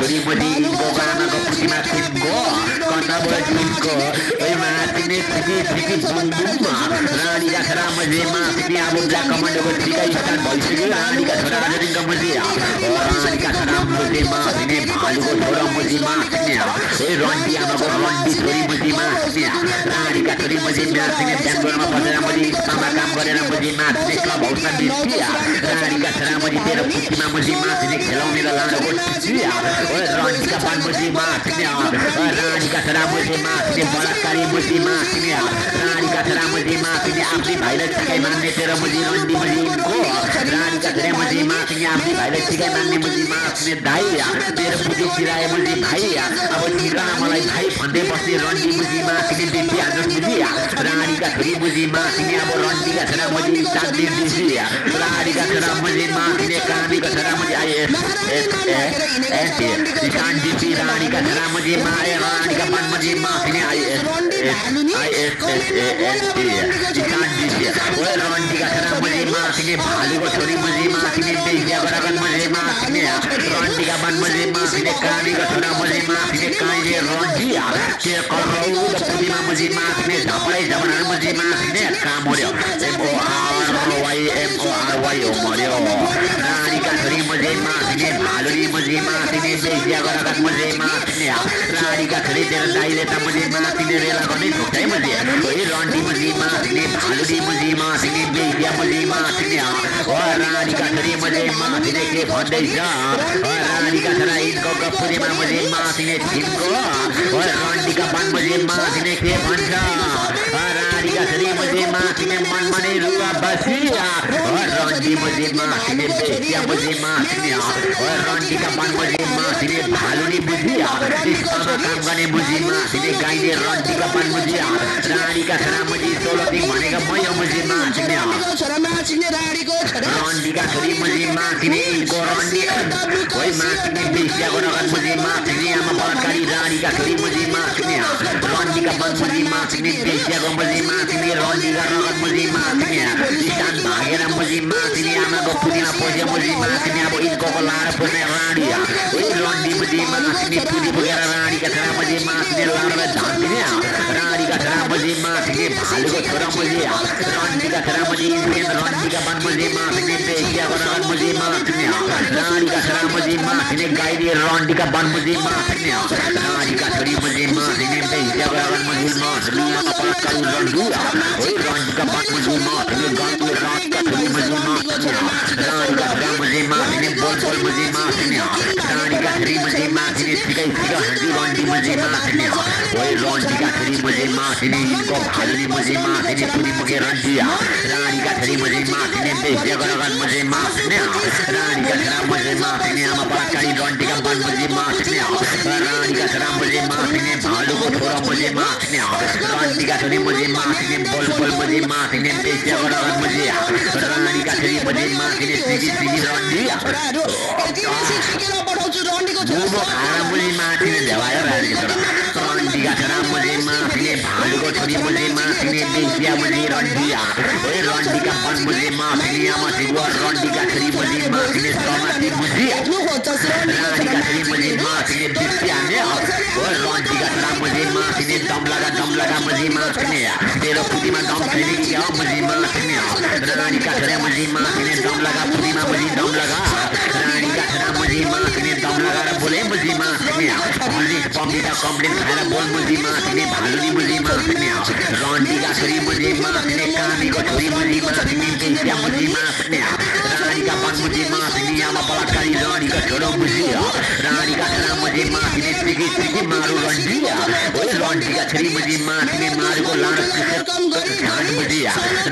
Rani छोरी मुझी इनको गाना को पुतिमा किनको कता बोल किनको ए मातिने सिकी बुम रानी का छोरा मुझे मातिने अब ब्ल्याक कमान्डो को ठिका स्टार्ट भइसक्यो रानी का छोरा रानीको मुझी रानी का छोरा मुझे मातिने भालु को छोरा मुझे मातिने ए रन्डी आमाको रन्डी छोरी मुझे मातिने रानी का छोरी मुझे मातिने ब्याङ्गोरमा बसेर मुझे सामा काम गरेर मुझे मातिने क्लब हाउसमा बिस्किया रानी का छोरा मुझे तेरो पुतिमा मुझे मातिने खेलाउने र लाडो को ठिकिया ओ रन्डी का पान मुझे मातिने रानी का छोरा मुझे मातिने बलात्कारी मुझे मातिने रानी का छोरा मुझे मातिने आफ्नै भाइलाई ठिकै मान्ने तेरो मुझे रन्डी मुझे इनको रानी का छोरा मुझे मातिने आफ्नै भाइलाई ठिकै मान्ने मुझे मातिने दाइ तेरो पुति चिराए मुझे भाइ अब ठिकाना मलाई भाइ भन्दै बस्ने रन्डी मुझे मातिने देखि आज मुझे रानी का छोरी मुझे मातिने अब रन्डी का छोरा मुझे साथ दिन्छु रानी का छोरा मुझे मातिने कामी का छोरा मुझे आइएस कान्डी रानी का छोरा मुझे माए रानी का पान मुझे मातिने आइएस रन्डी का छोरा मुझे मातिने भालु को छोरी मुझे मातिने बेसिया गरागन मुझे मातिने रन्डी का पान मुझे मातिने कामी का छोरा मुझे मातिने काइले रन्डी के करौ द पुतिमा मुझे मातिने झपडै झपडा मुझे मातिने कामोर्यो MORY हो मर्यो रानी का छोरी मुझे मातिने भालुनी मुझे मातिने बेसिया गरागन मुझे मातिने रानी का छोरी तेरो दाइले त मुझे मातिने रेला गर्ने छोटै मुझे ओइ रन्डी मुझे मातिने भालुनी मुझे मातिने बेसिया मुझे मातिने ओ रानी का छोरी मुझे मातिने के भन्दैछ ओ रानी का छोरा इनको गपुरीमा मुझे मातिने छिनको ओ रन्डी का पान मुझे मातिने के भन्छ रानी का छोरी मुझे मातिने मनमनै रुवा बसिया ओ रन्डी मुझे मातिने बेसिया मुझे मातिने ओ रन्डी का पान मुझे मातिने भालुनी बुझिया इस्तामा काम गर्ने मुझे मातिने गाइने रन्डी का पान मुझे रानी का छोरा मुझे सोलती भनेको मयो मुझे मातिने रन्डी का छोरी मुझे मातिने इनको रन्डी ओइ मातिने बेसिया गरागन मुझे मातिने आमा बलात्कारी रानी का छोरी मुझे मातिने रन्डी का पान मुझे मातिने बेसिया को मुझे मातिने रन्डी का रगत मुझे मातिने स्थान भागेर मुझे मातिने आमाको पुतिमा पस्यो मुझे मातिने अब इनको लाडो पर्ने रानी ओइ रन्डी मुझे मातिने पुति पुगेर रानी का छोरा मुझे मातिने लाडोलाई झाँकिने रानी का छोरा मुझे मातिने भालुको छोरा मुझे रन्डी का छोरा मुझे रन्डी का पान मुझे मातिने बेसिया गरागन मुझे मातिने रानी का छोरा मुझे मातिने गाइने रन्डी का पान मुझे मातिने रानी का छोरी मुझे मातिने बेसिया गरागन मुझे मातिने बलात्कारी रन्डी ओइ रन्डी का पान मुझे मातिने गाइने रानी का छोरी मुझे मातिने रानी का छोरा मुझे मातिने बोल मुझे मातिने रानी का छोरी मुझे मातिने ठिकै हाँसी रन्डी मुझे मातिने ओइ रन्डी का छोरी मुझे मातिने इनको भालुनी मुझे मातिने पुति पुगे रन्डी रानी का छोरी मुझे मातिने बेसिया गरागन मुझे मातिने रानी का छोरा मुझे मातिने आमा बलात्कारी रन्डी का पान मुझे मातिने रानी का छोरा मुझे मातिने भालुको छोरा मुझे मातिने रन्डी का छोरी मुझे मातिने बोल मुझे मातिने बेसिया गरागन मुझे रानी का छोरी मुझे मातिने सिगी रन्डी मुझे मातिने देवायो रानी का छोरा रन्डी का छोरा मुझे मातिने भालुको छोरी मुझे मातिने बेसिया मुझे रन्डी ओइ रन्डी का पान मुझे मातिने आमा सिगुवा रन्डी का छोरी मुझे मातिने समाति मुझे रानी का छोरी मुझे मातिने बेसिया ने ओ रन्डी का छोरा मुझे मातिने दम लगा मुझे मातिने तेरो पुतिमा दम छैन कि क्या मुझे मातिने रानी का छोरा मुझे मातिने दम लगा पुतिमा मुझे दम लगा रानी का छोरा मुझे मातिने दम लगाएर बोले मुझे मातिने पुलिस पम्पीका कम्प्लेन खाएर बोल मुझे मातिने भालुनी मुझे मातिने रन्डी का छोरी मुझे मातिने कामीको छोरी मुझे मातिने बेसिया मुझे मातिने रानी का पान मुझे मातिने आमा बलात्कारी रानी का छोरो मुझे रानी का छोरा मुझे मातिने सिगी मारू रन्डी ओइ रन्डी का छोरी मुझे मातिने मारुको लाडो झाँट मुझे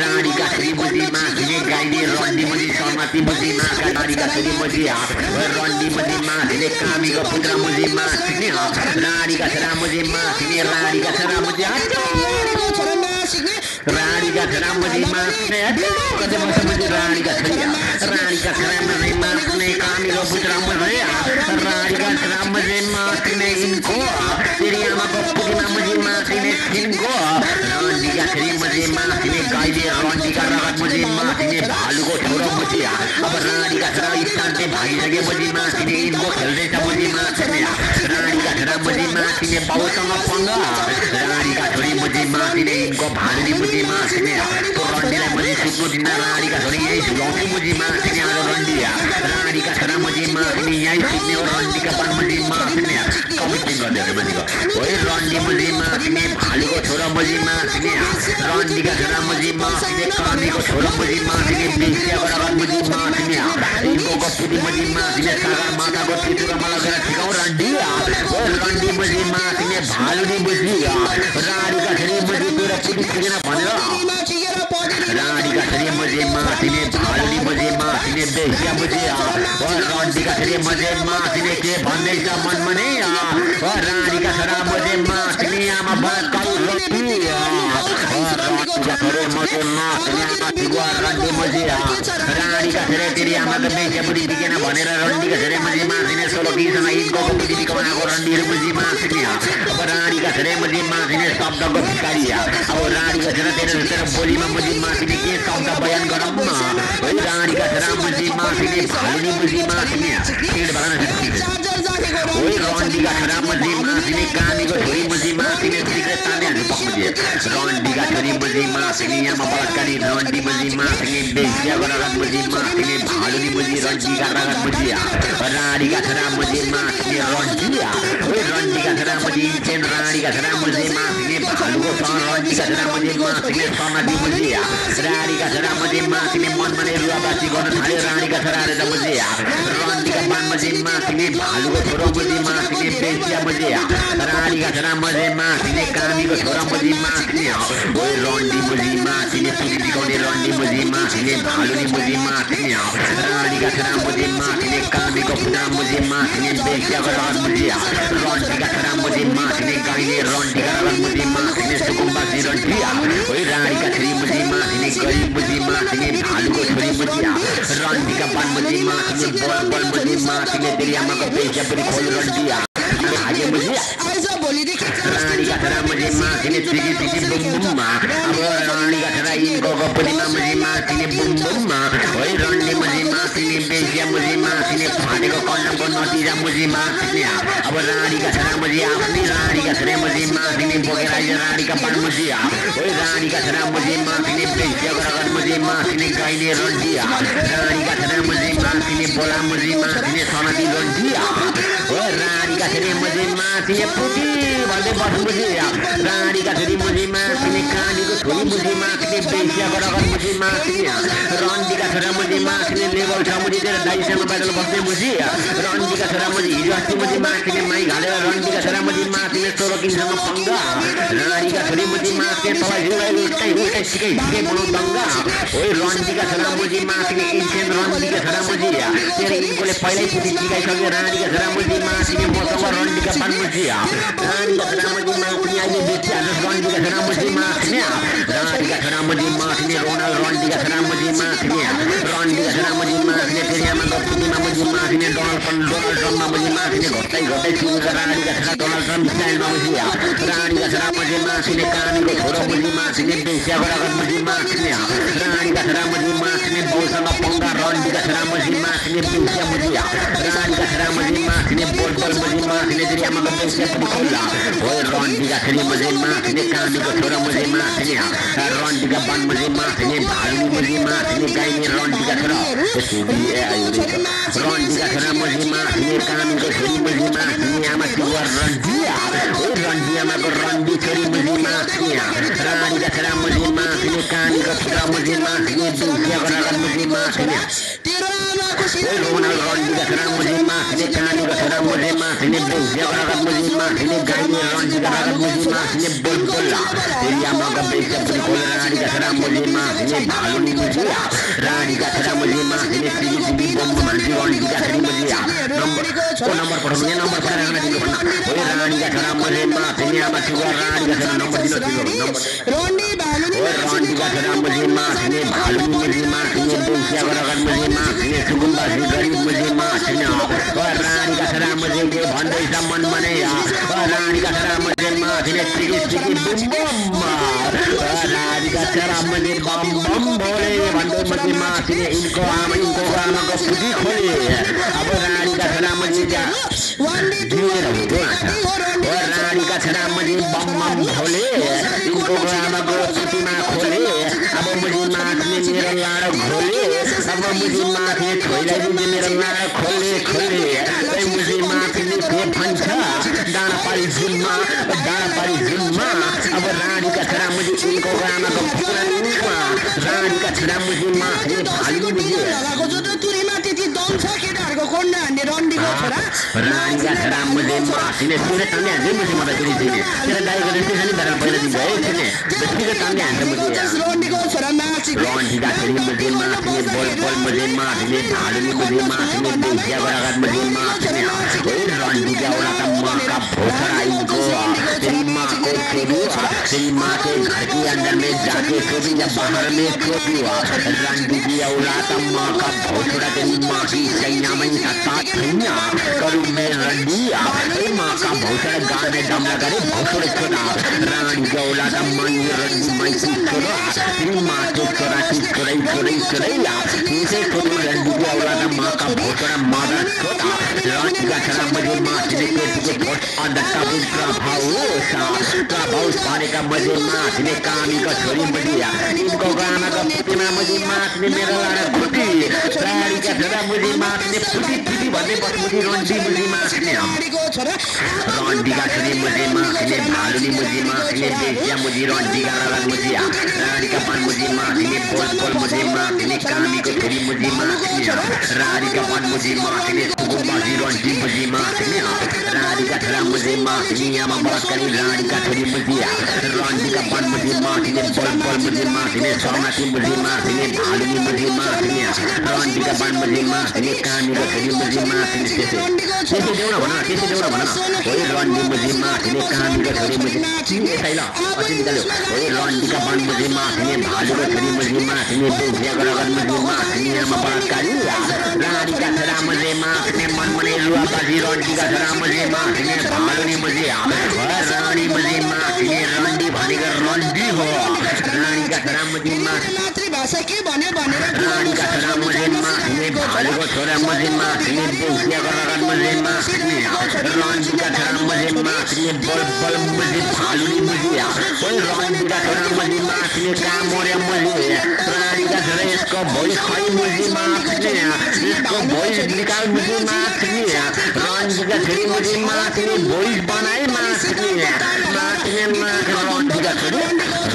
रानी का छोरी मुझे मातिने गाइने रन्डी मुझे समाति मुझे माका रानी का छोरी मुझे रन्डी मुझे मातिने कामीको पुत्र मुझे मातिने रानी का छोरा मुझे मातिने रानी का छोरा मुझे रानी का छोरा मुझे मातिने कतै बस्छ मुझे रानी का छोरा मुझे मातिने कामीको पुत्र मुझे रानी का छोरा मुझे मातिने इनको तेरी आमाको पुतिमा मुझे मातिने छिनको रन्डी का छोरी मुझे माथिने गाईले रन्डीका रगत मुझे माथिने भालुको छोरो मुझे अब रानीका छोरा स्थानले भागिसके मुझे माथिने यिनको खेल्दैछ मुझे माथिने रानीका छोरा मुझे माथिने बाउसँग पंगा रानीका छोरी मुझे माथिने यिनको भालुनी मुझे माथिने तो रन्डीलाई मुझे सुत्नु दिन रानीका छोरी यही झुलाउँछु मुझे माथिने आज रन्डिया रानीका छोरा मुझे माथिने यही सुत्ने हो रन्डीका पान मुझे माथिने कमिटिङ गर्दै मान्छेको ओइ रन्डी मुझे माथिने भालुको छोरा मुझे माथिने रन्डीका छोरा मुझे माथिने कामीको छोरा मुझे माथिने बेसियाको रगत मुझे माथिने यिनको गप्पुटी मुझे माथिने सागर माताको चितुरमा लगेर ठिकाउ रन्डिया ओइ रन्डी मुझे माथिने भालुनी मुझे रानीका छोरी मुझे तेरो पुटी ठिकेन भनेर रानीका छोरी मुझे माथिने भालुनी मुझे माथिने बेसिया मुझे ओइ रन्डीका छोरी मुझे माथिने के भन्दैछ मनमा नै रानीका छोरा मुझे माथिने आमा बाकाउ रन्डिया रन्डीका छोरी मुझे माथिने आमा रन्डी मुझे रानीका छोरी तेरी आमाको बेसिया पुटी ठिकेन भनेर रन्डीका छोरी मुझे माथिने 16 दिनसम्म यिनको पुटी ठिकाउनाको रन्डीहरू मुझे माथिने अब रानीका छोरी मुझे माथिने शब्दको भिखारी अब रानीका छोरा तेरो बोलीमा मुझे माथिने के शब्द बयान गरौँ न है रानीका छोरा मुझे माथिने भालुनी मुझे माथिने टिकट भन्न ओइ रन्डीका छोरा मुझे माथिने कामीको छोरी मुझे माथिने सिक्रेट ताने हाल्नु पक्मुझे रन्डीका छोरी मुझे माथिने आमा बलात्कारी रन्डी मुझे माथिने बेसियाको रगत मुझे माथिने भालुनी मुझे रन्डीका रगत मुझे रानीका छोरा मुझे माथिने रन्डिया ओइ रन्डीका छोरा मुझे इन्चेन रानीका छोरा मुझे माथिने भालुको सन रन्डीका छोरा मुझे माथिने समाधि मुझे रानीका छोरा मुझे माथिने मनमा नै रुवाबासी गर्न थाल्यो रानीका छोराले त मुझे रन्डीका बान मुझे माथिने भालुको छोरो मुझे माथिने बेसिया मुझे रानीका छोरा मुझे माथिने कामीको छोरा मुझे माथिने ओइ रन्डी मुझे माथिने पुटी दिखाउने रन्डी मुझे माथिने भालुनी मुझे माथिने रानीका छोरा मुझे माथिने कामीको पुरा मुझे माथिने बेसियाको रगत मुझे रन्डीका छोरा मुझे माथिने गाईले रन्डीका रगत मुझे माथिने सुकुम्बासी रन्डिया ओइ रानीका छोरी मुझे माथिने गरिब मुझे माथिने भालुको छोरी मुझे रन्डीका पान मुझे माथिने बल बल मुझे माथिने तेरी आमाको बेसिया पनि खोल रन्डिया आगे मुझे रानीका छोरा मुझे माथिने सिकी सिकी बुम बुममा अब रानीका छोरा यिनको गप्पुलीमा मुझे माथिने बुम बुममा ओइ रन्डी मुझे माथिने बेसिया मुझे माथिने फाटेको कन्डमको नतिजा मुझे माथिने अब रानीका छोरा मुझे आफ्नै रानीका छोरा मुझे माथिने बोकेर आइज रानीका पान मुझे ओइ रानीका छोरा मुझे माथिने बेसियाको रगत मुझे माथिने गाईले रन्डिया रानीका छोरा मुझे माथिने बोला मुझे माथिने सनती रन्डिया ओइ रानीका छोरी मुझे माथिने पुटी भन्दै बस्नु मुझे रानीका छोरी मुझे माथिने कालीको छोरी मुझे माथिने बेसियाको रगत मुझे माथिने रन्डीका छोरा मुझे माथिने लेभल छ मुझे तेरो दाइसँग बाटोले बस्दै मुझे रन्डीका छोरा मुझे हिजो अस्ति मुझे माथिने माई घालेर रन्डीका छोरा मुझे माथिने 16 किनसँग पंगा रानीका छोरी मुझे माथिने तलाई उल्टाइ उल्टाइ सिकै सिकै बनाउ दङ्गा ओइ रन्डीका छोरा मुझे माथिने इन्सेन रन्डीका छोरा मुझे तेरो यिनकोले पहिल्यै पुटी सिकाइसक्यो रानीका छोरा मुझे माथिने मसँग रन्डीका पान मुझे रानीका छोरा मुझे माथिने अहिले बेचिहाल्नु रन्डीका छोरा मुझे माथिने रानीका छोरा मुझे माथिने रोनाल्ड रन्डीका छोरा मुझे माथिने रन्डीका छोरा मुझे माथिने फेरि आमाको पुटीमा मुझे माथिने डोनाल्ड ट्रम्पमा मुझे माथिने घट्दै घट्दै सुनेर रानीका छोरा डोनाल्ड ट्रम्प स्टाइलमा मुझे रानीका छोरा मुझे माथिने कामीको छोरो मुझे माथिने बेसियाको रगत मुझे माथिने रानीका छोरा मुझे माथिने बाउसँग पंगा रन्डीका छोरा मुझे माथिने बेसिया मुझे रानीका छोरा मुझे माथिने बोलबल मुझे माथिने तेरी आमाको बेसिया पनि खोल्ला ओइ रन्डीका छोरी मुझे माथिने कामीको छोरो मुझे माथिने रन्डीका बान मुझे माथिने भालुनी मुझे माथिने गाईले रन्डीका छोरा रन्डीका छोरा मुझे माथिने कामीको छोरी मुझे माथिने आमा तिवा रन्डिया ओइ रन्डी आमाको रन्डी छोरी मुझे माथिने रानीका छोरा मुझे माथिने कामीको छोरा मुझे माथिने बेसियाको रगत मुझे माथिने ओइ रोनाल्ड रन्डीका छोरा मुझे माथिने कामीको छोरा मुझे माथिने बेसियाको रगत मुझे माथिने गाईले रन्डीका रगत मुझे माथिने बोलबोला तेरी आमाको बेसिया पनि खोलेर रानीका छोरा मुझे माथिने भालुनी मुझे रानीका छोरा मुझे माथिने सिगी सिगी बम मान्छे रन्डीका छोरी मुझे नम्बर पठाउनु यहाँ नम्बर पठाएर आमा दिनु भन्न ओइ रानीका छोरा मुझे माथि आमा छुगा रानीका छोरा नम्बर दिनु ओइ रानीका छोरा मुझे माथि भालु मुझे माथि बेसिया गरगन मुझे माथि सुकुम्बासी गरीब मुझे माथि ओइ रानीका छोरा मुझे के भन्दैछ मन मने ओइ रानीका छोरा मुझे माथि सिकी बुम रानीका छोरा मुझे बम बम भोले भन्दै मुझे माथि इनको आमाको पुजी खोले अब रानीका छोरा मुझे रानीका छोरा मुझे बम बम भोले इनको आमाको पुजीमा खोले अब मुझे माथि मेरो लाडो खोले अब मुझे माथि छोइलाई दिन्छ मेरो लाडो खोले मुझे माथि के भन्छ डाँडा पारी जुनमा अब रानीका छोरा मुझे इनको आमाको पुजीमा रानीका छोरा मुझे माथि भालु मुझे रानीका छोरा मुझे माथिले सुने तान्ने हान्दै मुझे मलाई फेरि दिने तेरो दाइको रेस्टेसन नि पहिला दिन्छ है सुने बेसीको तान्ने हान्छ मुझे रन्डीका छोरी मुझे माथिले बोल मुझे माथिले भालु मुझे माथिले बेसिया गरागत मुझे माथिले ओइ रन्डीका एउटा त माका भोसरा इनको तेरी माँ को छोड़ू तेरी माँ के घर के अंदर में जाके छोड़ी या बाहर में छोड़ी रंडी की औलाद माँ का भोसड़ा तेरी माँ की सैया में सत्ता थैया करू में रंडिया तेरी माँ का भोसड़ा गाल में दम लगा रे भोसड़े छोड़ा रानी की औलाद माँ ये रंडी माँ की छोड़ा तेरी माँ को छोड़ा की छोड़ैया इसे छोड़ू रंडी की औलाद माँ का भोसड़ा मारा छोड़ा रानी का छोड़ा मुझे माँ से के भोट अंदर का प्रभाव पाने का मुझे माथ ने कामी का छोरी मुझे इनको गाना का पुतना मुझे माथ ने मेरा लाड़ा फुटी रानी का छोरा मुझे माथ ने फुटी भन्ने बस मुझे रन्डी मुझे माथ ने रन्डी का छोरी मुझे माथ ने भालुनी मुझे माथ ने बेसिया मुझे रन्डी का लाड़ा मुझे रानी का पान मुझे माथ ने बोल मुझे माथ ने कामी को छोरी मुझे माथ ने रानी का पान मुझे माथ ने सुगुम्बासी रन्डी मुझे माथ ने रानी का छोरा मुझे माथ ने आमा बात करी रानी का छोरी मुझे रन्डी का पान मुझे माथ ने बोल मुझे माथ ने सोनाकी मुझे माथ ने भालुनी मुझे माथ ने रन्डी का पान मुझे माथ ने कामी को छोरी मुझे माथ ने त्यसै देउन भन ओइ रन्डी मुझे माथ ने कामी को छोरी मुझे यसै ल अति निकाल्यो ओइ रन्डी का पान मुझे माथ ने भालु को छोरी मुझे माथ ने बेसिया गरगन मुझे माथ ने आमा बात करी रानी का छोरा मुझे माथ ने मनमने रुवा बाजी रन्डी का छोरा मुझे माथ ने भालुनी मुझे रानी मुझे माथ ने रन्डी भनेको रन्डी हो रानी का छोरा मुझे माथ मातृभाषा के भन्यो भनेर रानी का छोरा मुझे माथ ने भालुको छोरा मुझे माथ ने बेसिया गरगन मुझे माथ ने रन्डी का छोरा मुझे माथ ने बोल मुझे भालुनी मुझे ओइ रन्डी का छोरा मुझे माथ ने काम मोरे मुझे रानी का छोरा यसको भोइस खै मुझे माथ ने यसको भोइस निकाल मुझे माथ ने रन्डी का छोरी मुझे माथ ने भोइस बनाए माथ ने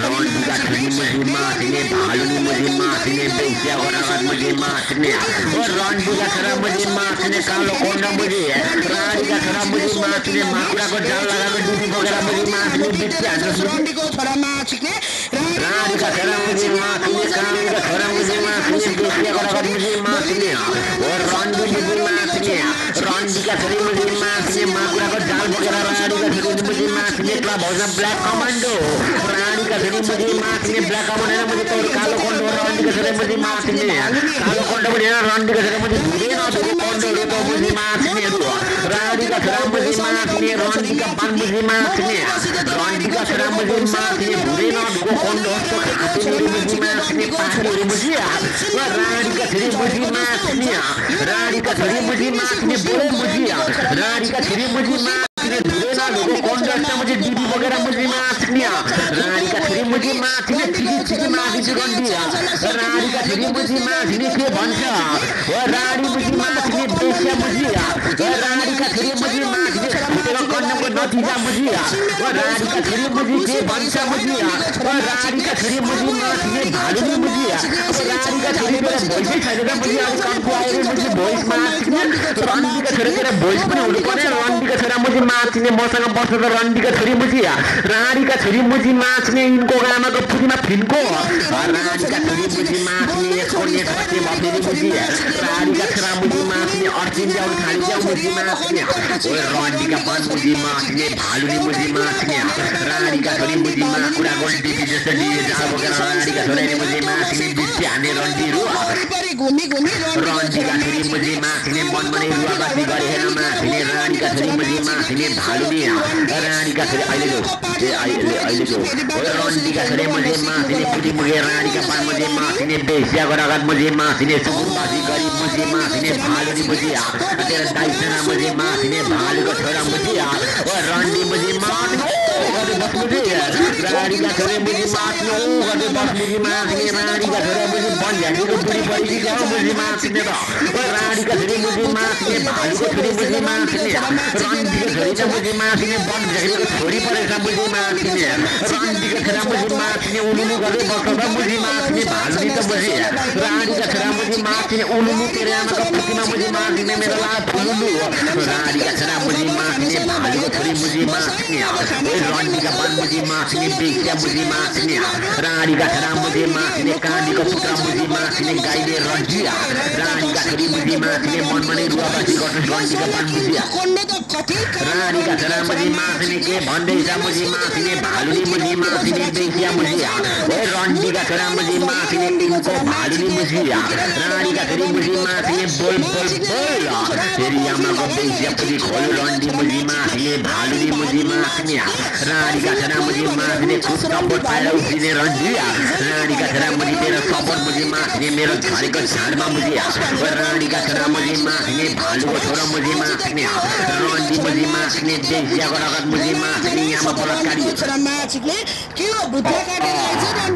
रन्डी का छोरी मुझे माथ ने भालुनी मुझे माथ ने बेसिया गरगन मुझे माथ ने और रन्डी का छोरा मुझे माथ ने कालो कोंडा मुझे रानी का छोरा मुझे माथ ने माकुराको जाल लगाएको डुबी बोकेर मुझे माथ ने बित्या रन्डीको छोरा माथ ने रानी का छोरा मुझे माथ ने कामी का छोरा मुझे माथ ने बेसिया गरगन मुझे माथ ने और रन्डी मुझे माथ ने रन्डी का छोरी मुझे माथ ने माकुराको जाल बोकेर रानी का छोरी मुझे माथ ने क्लब हाउस ब्ल्याक कमान्डो रानी का छोरी मुझे माथ ने ब्ल्याक कमान्डो मुझे तो कालो कोंडो रन्डी का छोरी मुझे माथ ने कालो कोंडो मुझे रन्डी का छोरी मुझे धुरे न धुरे कोंडो तो मुझे माथ ने रानी का छोरा मुझे माथ ने रन्डी का पान मुझे माथ ने रन्डी का छोरा मुझे माथ ने धुरे न धुरे कोंडो तो खाते मुझे माथ ने पाखरे मुझे रानी का छोरी मुझे माथ ने रानी का छोरी मुझे माथ ने बोले मुझे रानी का छोरी मुझे माथ ने धुरे न धुरे कोंडो तो मुझे डीडी वगैरह मुझे माथ ने रानी का छोरी मुझे माथ ने चिकी माथ ने रन्डी रानी का छोरी मुझे माथ ने के भन्छ ओ रानी मुझे माथ ने बेसिया मुझे रानी का छोरी मुझे माथ ने तेरो कन्नको नतिजा मुझे ओ रानी का छोरी मुझे के भन्छ मुझे ओ रानी का छोरी मुझे माथ ने भालुनी मुझे ओ रानी का छोरी मेरो भोइसै छैन मुझे अलिक कम्ती आएर मुझे भोइस माथ ने रन्डी का छोरी तेरो भोइस पनि हुनु पर्यो रन्डी रानीका छोरा मुजी माछिने मसँग बस्न त रन्डीका छोरी मुजी रानीका छोरी मुजी माछिने यिनको आमाको पुरीमा फिन्को रानीका छोरी मुजी माछिने यसको नेट फटे भफेरी मुजी रानीका छोरा मुजी माछिने अर्चिन ल्याउनु थाली ल्याउ मुजी माछिने रन्डीका पान मुजी माछिने भालुनी मुजी माछिने रानीका छोरी मुजी मा कुरा गोल्टी जस्तो लिए जाबो रानीका छोरी मुजी माछिने बित्ति हाने रन्डीहरु रन्डीका छोरी मुजी माछिने मनमनै रुवाबासी गरे हेर्न माछिने रानीका छोरी मुजी माछिने भालुनी रानीका छोरी अहिले जो रन्डीका छोरी मुजी माछिने पुटी मुगे रानीका पान मुजी माछिने बेस्याको रगत मुजी माछिने सुकुम्बासी गरी मुजी माछिने भालुनी मुजी तेरो दाइजना मुजी माछिने भालुको छोरा मुजी रन्डी मुजी माछिने रानीका छोरी मुजी माछिने गर्दै बस मुजी माछिने रानीका छोरा मुजी बन्झ्याङीको बुढी परिदिएको मुजी माछिने त रानीका छोरी मुजी माछिने भालुको छोरी मुजी माछिने रन्डीको छोरी त मुजी माछिने बन्झ्याङीको छोरी परेछ मुजी माछिने रन्डीको छोरा मुजी माछिने उलुलु गर्दै बस्छ त मुजी माछिने भालुनी त मुजी रानीका छोरा मुजी माछिने उलुलु तेरो आमाको पुतीमा मुजी माछिने मेरो ला फुलुलु रानीका छोरा मुजी माछिने भालुको छोरी मुजी माछिने रन्डीका पान मुजी माछिने बेस्या मुजी माछिने रानीका छोरा मुजी माछिने काँडीको पुत्र मुजी माछिने गाईले रन्जिया रानीका छोरी मुजी माछिने मनमनै रुवाबासी गर्छ रन्डीका पान मुजी रानीका छोरा मुजी माछिने के भन्दैछ मुजी माछिने भालुनी मुजी माछिने बेस्या मुजी रन्डीका छोरा मुजी माछिने तिनको भालुनी मुजी रानीका छोरी मुजी माछिने बोल बोल बोल फेरि आमाको बेस्या पुरी खोल्यो रन्डी मुजी माछिने भालुनी मुजी माछिने रानीका छोरा मुजी माछिने खुब सपोर्ट पाएर उफ्रिने रन्जिया रानीका छोरा मुजी तेरो सपोर्ट मुजी माछिने मेरो झरेको झाडमा मुजी रानीका छोरा मुजी माछिने भालुको छोरा मुजी माछिने रन्डी मुजी माछिने बेस्याको रगत मुजी माछिने आमा बलात्कारी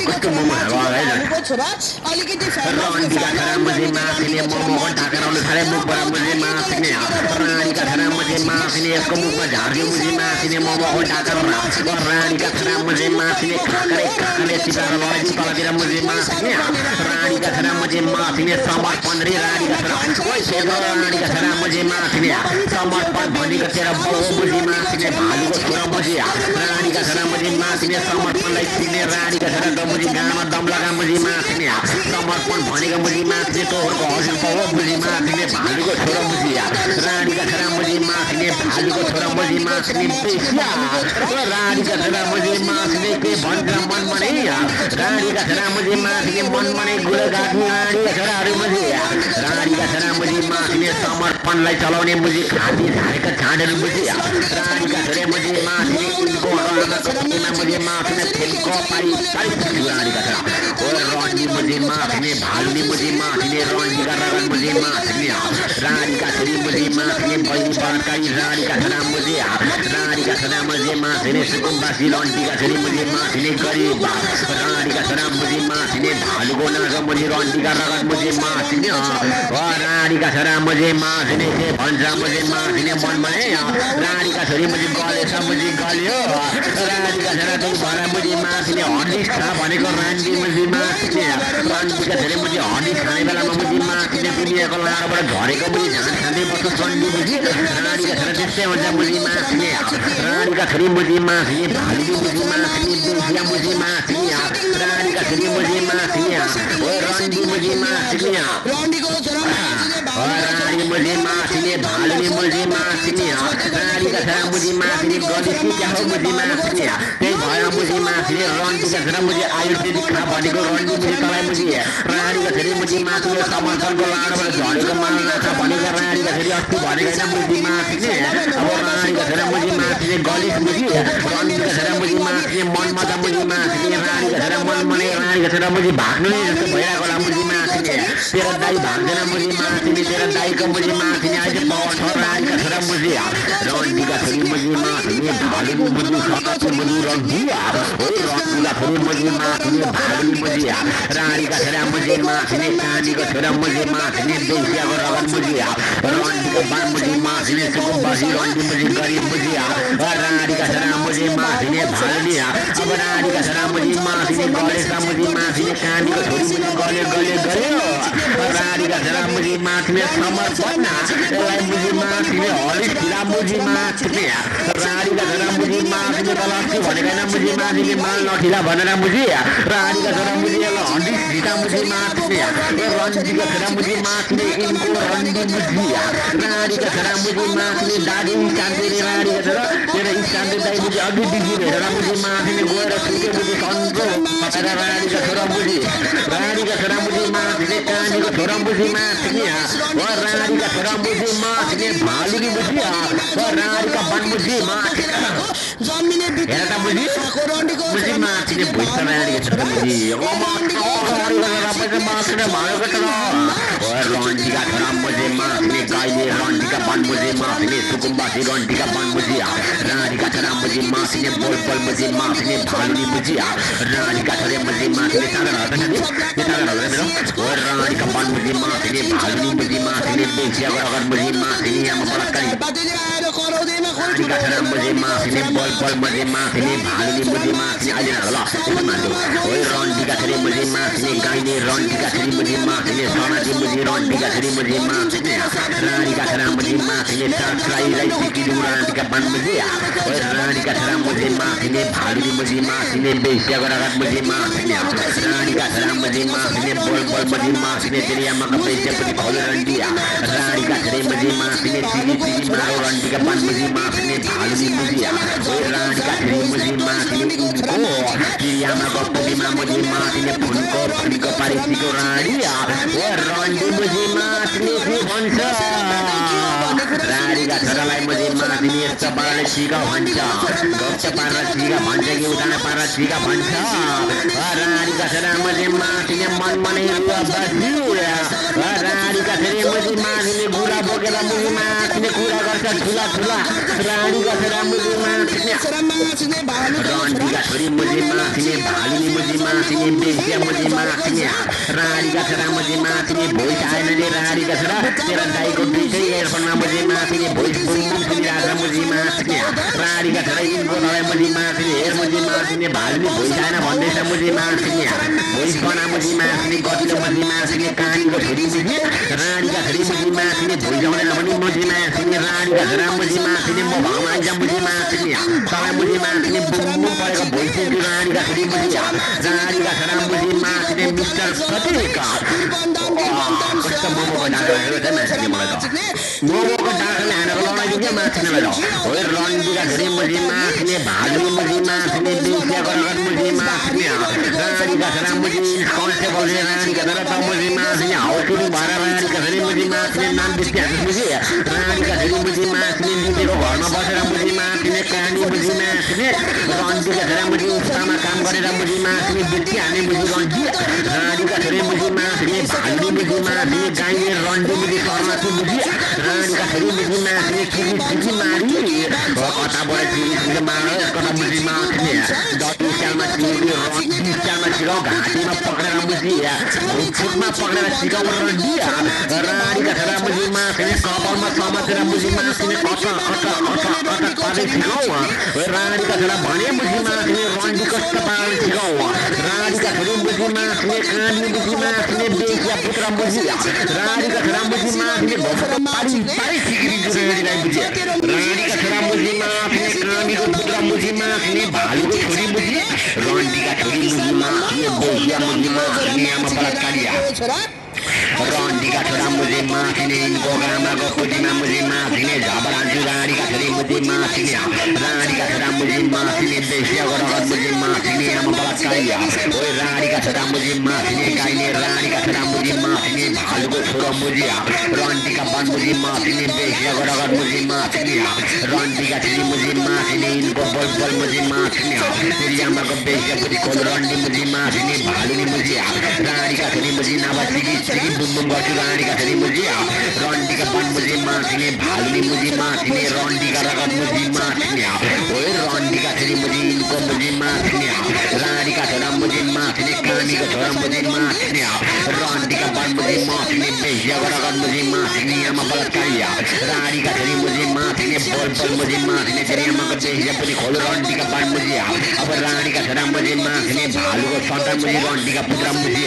कस्तो मोमोहरू रन्डीका छोरा मुजी माछिने मोमोको ढाकेर थाले मुखबाट मुजी माछिने रानीका छोरा मुजी माछिने यसको मुखमा झार्यो मुजी माछिने मोमोको ढाकेर रानीका छोरा मुजी माछिने खाकाले चिताएर लडाइँ तलतिर मुजी माछिने रानीका छोरा मुजी माछिने समर्पण रे रानीका छोरा रानीका छोरा मुजी माछिने समर्पण भनेको तेरो बाउ मुजी माछिने भालुको छोरा मुजी रानीका छोरा मुजी माछिने समर्पणलाई चिन्ने रानीका छोरा मुजी गाँमा दम लगा मुजी माछिने समर्पण भनेको मुजी माछिने तोहरको हजुर बाउ मुजी माछिने भालुको छोरा मुजी रानीका छोरा मुजी माछिने भालुको छोरा मुजी माछिने बेस्या रानीका छोरा मुजी माछिने के भन्छ मनमनै रानीका छोरा मुजी माछिने मनमनै गुलो गाड्ने रानीका छोराहरू मुजी रानीका छोरा मुजी माछिने समर्पणलाई चलाउने मुजी खाती झारेका छाडहरू मुजी रानीका छोरा मुजी माछिने उनको आमामा मुजी माछिने फेलको पारी रानीका छोरा रन्डी मुजी माछिने भालुनी मुजी माछिने रन्डीका रगत मुजी माछिने रानीका छोरी मुजी माछिने बहिनी बलात्कारी रानीका छोरा मुजी रानीका छोरा मुजी माछिने सुकुम्बासी रन्डीका छोरी मुजी माछिने गरिब रानीका छोरा मुजी माछिने भालुको नाग मुजी रन्डीका रगत मुजी माछिने रानीका छोरा मुजी माछिने के भन्छ मुजी माछिने मनमनै रानीका छोरी मुजी गलेछ मुजी गल्यो रानीका छोरा तँ भएर मुजी माछिने हर्लिक्स खा भनेको रान्डी मुजी माछिने रन्डीका छोरी मुजी हर्लिक्स खाने बेलामा मुजी माछिने दुनियाँको लाडबाट झरेको मुजी झाँट खाँदै बस्छ रन्डी मुजी रानीका छोरा त्यस्तै हुन्छ मुजी माछिने रानीका छोरी मुजी माछिने भालुनी मुजी माछिने बेस्या मुजी माछिने रानीका छोरी मुजी माछिने रन्डी मुजी माछिने रानी मुजी माछिने भालुनी मुजी माछिने रानीका छोरा मुजी माछिने गलिसी क्या हो मुजी माछिने त्यही भएर मुजी माछिने रन्डीका छोरा मुजी आयुर्वेदिक खा भनेको रन्डी मुजी तँलाई मुजी रानीका छोरी मुजी माछिने समर्थनको लाडबाट झरेको माल्ना छ भनेको रानीका छोरी अस्ति भनेको होइन मुजी माछिने अब रानीका छोरा मुजी माछिने गलिस मुजी रन्डीका छोरा मुजी माछिने मनमा त मुजी माछिने रानीका छोरा मनमनै रानीका छोरा मुजी भाग्नु नै जस्तो भइरहेको होला मुजी माछिने तेरो दाई भाग्दैन मुजी माछिने तेरो दाईको मुजी माछिने अहिले पाउँछ रानीका छोरा मुजी रन्डीका छोरी मुजी माछिने भालुनी मुजी सकाको मुजी रन्डिया रन्डीका छोरी मुजी माछिने भालुनी मुजी रानीका छोरा मुजी माछिने काँडीको छोरा मुजी माछिने बेस्याको रगत मुजी रन्डीको बान मुजी माछिने सुकुम्बासी रन्डी मुजी गरिब मुजी रानीका छोरा मुजी माछिने भालुनी अब रानीका छोरा मुजी माछिने गलेछ मुजी माछिने काँडीको छोरी मुजी गल्यो रानीका छोरा मुजी माछिने समर्पण यसलाई मुजी माछिने हलिस ढिला मुजी माथि रानीका छोरा मुजी माथि गलती भनेको होइन मुजी माथिले माल नठिला भनेर मुजी रानीका छोरा मुजी हलिस ढिला मुजी माथि रन्जीका छोरा मुजी माथि इनको रन्जी मुजी रानीका छोरा मुजी माथि दादी कान्ति रानीका छोरा तेरो इस्कान्ति दाइ मुजी अघि दिदी भेटेर मुजी माथि गएर सुके मुजी सन्जो पटेर रानीका छोरा मुजी माथि कानीको छोरा मुजी माथि रानीका छोरा मुजी माथि भालुकी मुजी रानीका वन मुजी माथि हेर त मुजी मुजी माथि भुइँचा रानीका छोरा मुजी रन्जीका छोरा मुजी माथि गाईले रन्जीका वन मुजी माथि सुकुम्बासी रन्जीका वन मुजी रानीका छोरा मुजी माथि बोल बोल मुजी माथि भालुनी मुजी रानीका छोरा मुजी माथि रानीका वन मुजी माथि भालुनी मुजी माथि बेचिया गएर मुजी माथि आमा बलात्कारी रानीका छोरा मुजी माथि बोल बोल मुजी माथि भालुनी मुजी माथि अहिले ल रन्जीका छोरी मुजी माथि गाईले रन्जीका छोरी मुजी माथि सनाजी मुजी रन्जीका छोरी मुजी माथि रानीका छोरा मुजी माथि सासराईलाई सिकिनु रानीका वन मुजी रानीका छोरा मुजी माथि भालुनी मुजी माथि बेचिया गएर मुजी माथि रानीका छोरा मुजी माथि बोल बोल मुजी माथि तेरी आमाको बेचियापछि खोलो रन्जी रानीका छोरी मुजी माथि सिगी सिगी मारो रन्जीका वन मुजी माथि भालुनी मुजी रानीका छोरी मुजी माथि तेरी आमाको पुलिमा मुजी माथि फुलको पारिसीको रानी रन्जी मुजी माथि भन्छ रानीका छोरालाई मुजी माथि यस्तो पाराले सिका भन्छ गप्छ पारेर सिका भन्छ कि उठाने पारेर सिका भन्छ रानीका छोरा मुजी माथि मन मनै बस्यो रानीका छोरी मुजी माथि गुरा बोकेर मुजी माथि कुरा गर्छ ठुला ठुला रानीका छोरा मुजी माथि रन्जीका छोरी मुजी माथि भालुनी मुजी माथि बेचिया मुजी माथि रानीका छोरा मुजी माथि भोइस आएन नि रानीका छोरा तेरा दाइको दुईटै एयरफोनमा मुजी माथि भोइस बुम सुनिरहेको मुजी माथि रानीका छोरा इनको नभए मुजी माथि हेर मुजी माथि भालुनी भोइस आएन भन्दैछ मुजी माथि भोइस बना मुजी माथि गतिलो मुजी माथि कानीको छोरी मुजी रानीका छोरी मुजी माथि भोइस आउँदैन भने मुजी माथि रानीका छोरा मुजी माथि म भाउमा आइज मुजी माथि तँलाई मुजी माथि बुम बुम परेको भोइस रानीका छोरी मुजी रानीका छोरा मुजी माथि मिस्टर सतीका कस्तो मोमोको डाँडा हेर्छ मान्छेले मलाई त मोमोको डाँडाले हानेर लडाइदियो क्या माथिलाई त हो रन्जीका छोरी मुजी माथि भालुनी मुजी माथि बेचिया गएर मुजी माथि रानीका छोरा मुजी कन्स्टेबलले रानीका छोरा त मुजी माथि हाउसुरी भएर रानीका छोरी मुजी माथि नाम विद्यार्थी मुजी रानीका छोरी मुजी माथि दिदीको घरमा बसेर मुजी माथि कानी मुजी माथि रन्जीका छोरा मुजी उस्तामा काम गरेर मुजी माथि बित्ती हाने मुजी रन्जी रानीका छोरी मुजी माथि भालुनी मुजी माथि गाईले रन्जी मुजी शर्माको मुजी रानीका छोरी मुजी माथि चिरी चिरी मारी कताबाट चिरी चिरी मार कता मुजी माथि दती स्टाइलमा चिरी रन्जी स्टाइलमा सिकाउ घाँटीमा पक्रेर मुजी फुटमा पक्रेर सिकाउ रन्जी रानीका छोरा मुजी माथि कपालमा समातेर मुजी माथि कता कता कता कता पार्दै सिकाउ रानीका छोरा भने मुजी माथि रन्जी कस्तो पार्दै सिकाउ रानीका छोरी मुजी माथि कानी मुजी माथि बेचिया पुत्र मुजी रानीका छोरा मुजी माथि पारी पारी सिकिदिन्छु रानीलाई मुजी रानीका छोरा मुजी माथि कानीको पुत्र मुजी माथि भालुको छोरी मुजी रन्जीका छोरी मुजी माथि बेचिया मुजी माथि आमा बलात्कारी रन्जीका छोरा मुजी माथि इनको आमाको खुटीमा मुजी माथि झबरान्छु रानीका छोरी मुजी माथि रानीका छोरा मुजी माथि बेचिया गएर मुजी माथि आमा बलात्कारी रानीका छोरा मुजी माथि गाईले रानीका छोरा मुजी माथि भालुको छोरा मुजी रन्जीका वन मुजी माथि बेचिया गएर मुजी माथि रन्जीका छोरी मुजी माथि इनको बोल बोल मुजी माथि तेरी आमाको बेचियापछि खोल रन्जी मुजी माथि भालुनी मुजी रानीका छोरी मुजी नभए सिकी बुम बुम गर्छु रानीका छोरी मुजी रन्जीका वन मुजी माथि भालुनी मुजी माथि रन्जीका garagat muzi matnya oi rondi ka thiri muzi ko muzi matnya rani ka thara muzi matnya kami ka thara muzi matnya rondi ka ban muzi matnya beja garagat muzi matnya ama balakaya rani ka thiri muzi matnya bol bol muzi matnya teri ama ka beja puni khol rondi ka ban muzi ab rani ka thara muzi matnya bhalu ko santan muzi rondi ka putra muzi